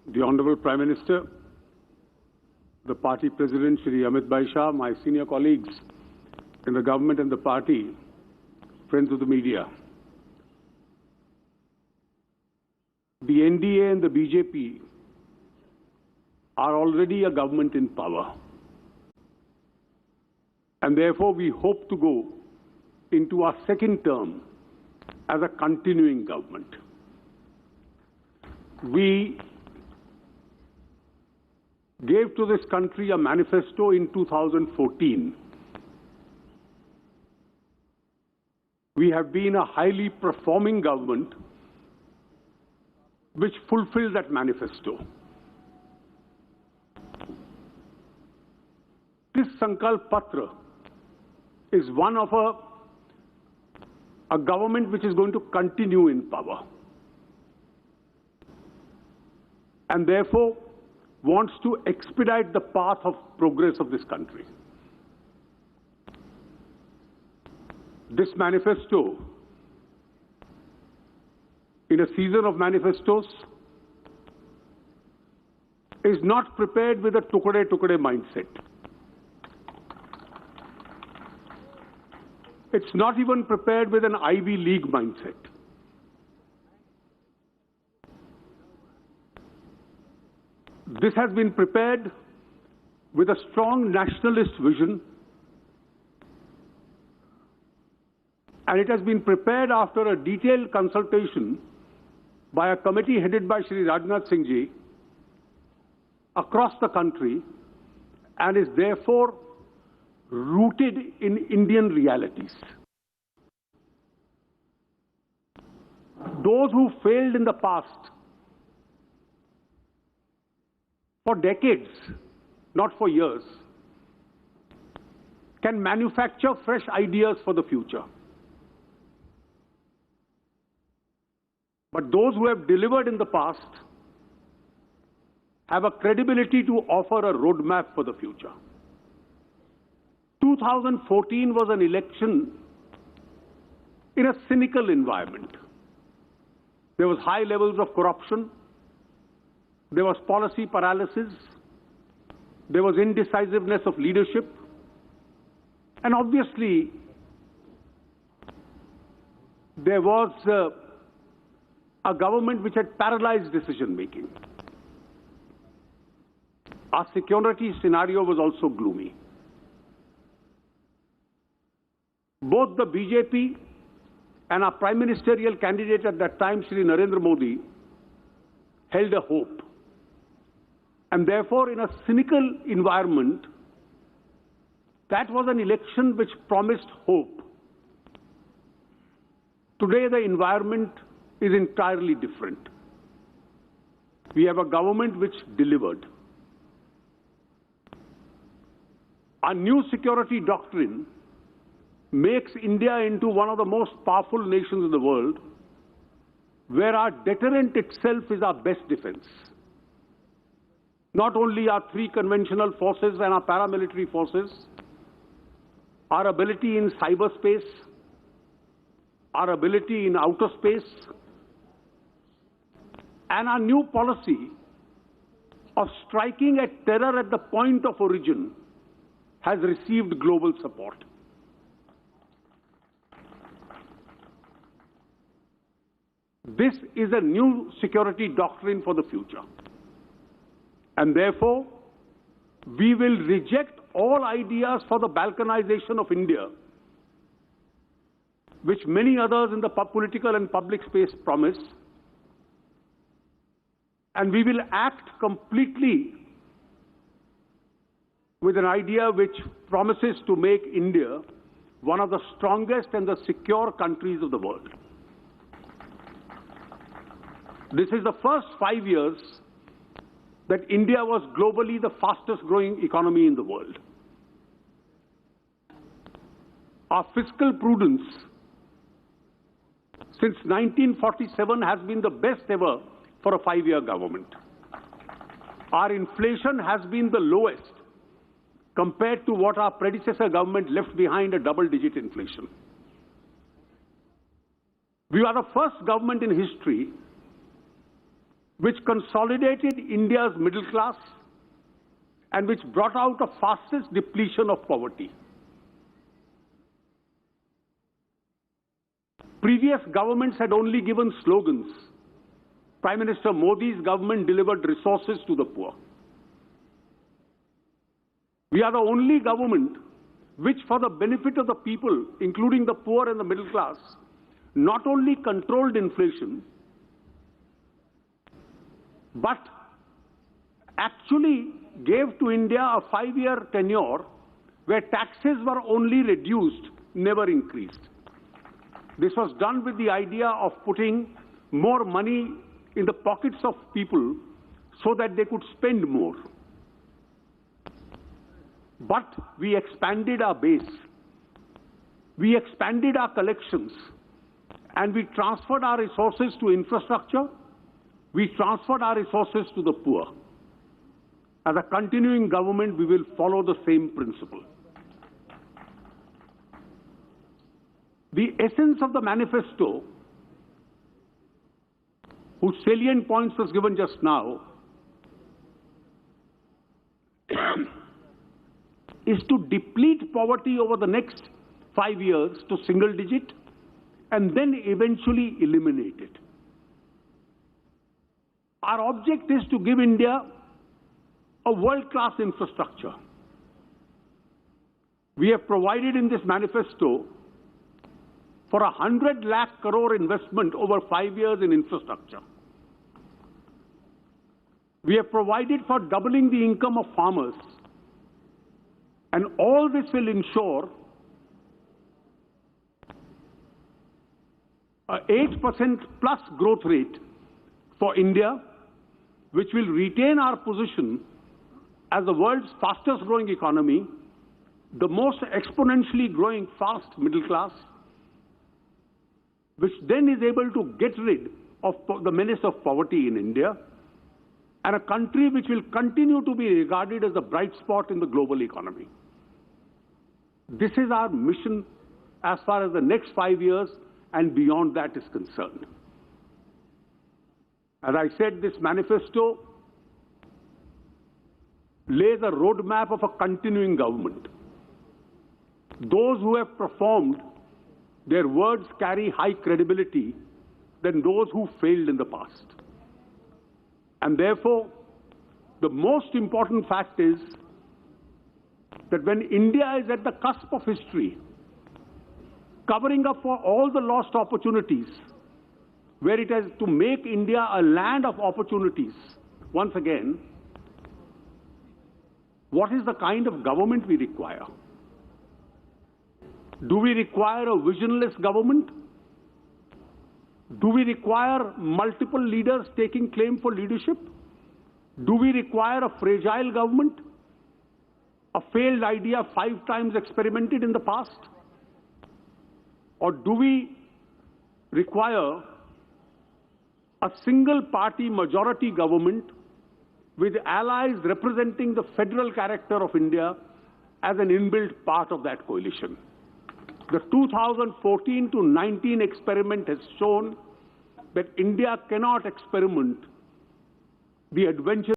the Honorable Prime Minister, the party president, Shri Amit Bhai Shah, my senior colleagues in the government and the party, friends of the media. The NDA and the BJP are already a government in power. And therefore, we hope to go into our second term as a continuing government. We gave to this country a manifesto in 2014. We have been a highly performing government which fulfilled that manifesto. This SANKALP Patra is one of a government which is going to continue in power, and therefore wants to expedite the path of progress of this country. This manifesto, in a season of manifestos, is not prepared with a Tukde mindset. It's not even prepared with an Ivy League mindset. This has been prepared with a strong nationalist vision, and it has been prepared after a detailed consultation by a committee headed by Shri Rajnath Singh Ji across the country, and is therefore rooted in Indian realities. Those who failed in the past for decades, not for years, can manufacture fresh ideas for the future. But those who have delivered in the past have a credibility to offer a roadmap for the future. 2014 was an election in a cynical environment. There was high levels of corruption. There was policy paralysis. There was indecisiveness of leadership. And obviously, there was a government which had paralyzed decision-making. Our security scenario was also gloomy. Both the BJP and our prime ministerial candidate at that time, Shri Narendra Modi, held a hope. And therefore, in a cynical environment, that was an election which promised hope. Today, the environment is entirely different. We have a government which delivered. Our new security doctrine makes India into one of the most powerful nations in the world, where our deterrent itself is our best defense. Not only our three conventional forces and our paramilitary forces, our ability in cyberspace, our ability in outer space, and our new policy of striking at terror at the point of origin has received global support. This is a new security doctrine for the future. And therefore, we will reject all ideas for the balkanization of India, which many others in the political and public space promise. And we will act completely with an idea which promises to make India one of the strongest and the secure countries of the world. This is the first 5 years that India was globally the fastest growing economy in the world. Our fiscal prudence since 1947 has been the best ever for a 5-year government. Our inflation has been the lowest compared to what our predecessor government left behind, a double-digit inflation. We are the first government in history which consolidated India's middle class and which brought out the fastest depletion of poverty. Previous governments had only given slogans. Prime Minister Modi's government delivered resources to the poor. We are the only government which, for the benefit of the people, including the poor and the middle class, not only controlled inflation, but actually gave to India a 5-year tenure where taxes were only reduced, never increased. This was done with the idea of putting more money in the pockets of people so that they could spend more. But we expanded our base, we expanded our collections, and we transferred our resources to infrastructure, we transferred our resources to the poor. As a continuing government, we will follow the same principle. The essence of the manifesto, whose salient points was given just now, is to deplete poverty over the next 5 years to single digit and then eventually eliminate it. Our object is to give India a world-class infrastructure. We have provided in this manifesto for 100 lakh crore investment over 5 years in infrastructure. We have provided for doubling the income of farmers. And all this will ensure an 8% plus growth rate for India, which will retain our position as the world's fastest growing economy, the most exponentially growing fast middle class, which then is able to get rid of the menace of poverty in India, and a country which will continue to be regarded as a bright spot in the global economy. This is our mission as far as the next 5 years and beyond that is concerned. As I said, this manifesto lays a roadmap of a continuing government. Those who have performed, their words carry high credibility than those who failed in the past. And therefore, the most important fact is that when India is at the cusp of history, covering up for all the lost opportunities, where it has to make India a land of opportunities, once again, what is the kind of government we require? Do we require a visionless government? Do we require multiple leaders taking claim for leadership? Do we require a fragile government? A failed idea 5 times experimented in the past? Or do we require a single party majority government with allies representing the federal character of India as an inbuilt part of that coalition? The 2014 to 19 experiment has shown that India cannot experiment the adventure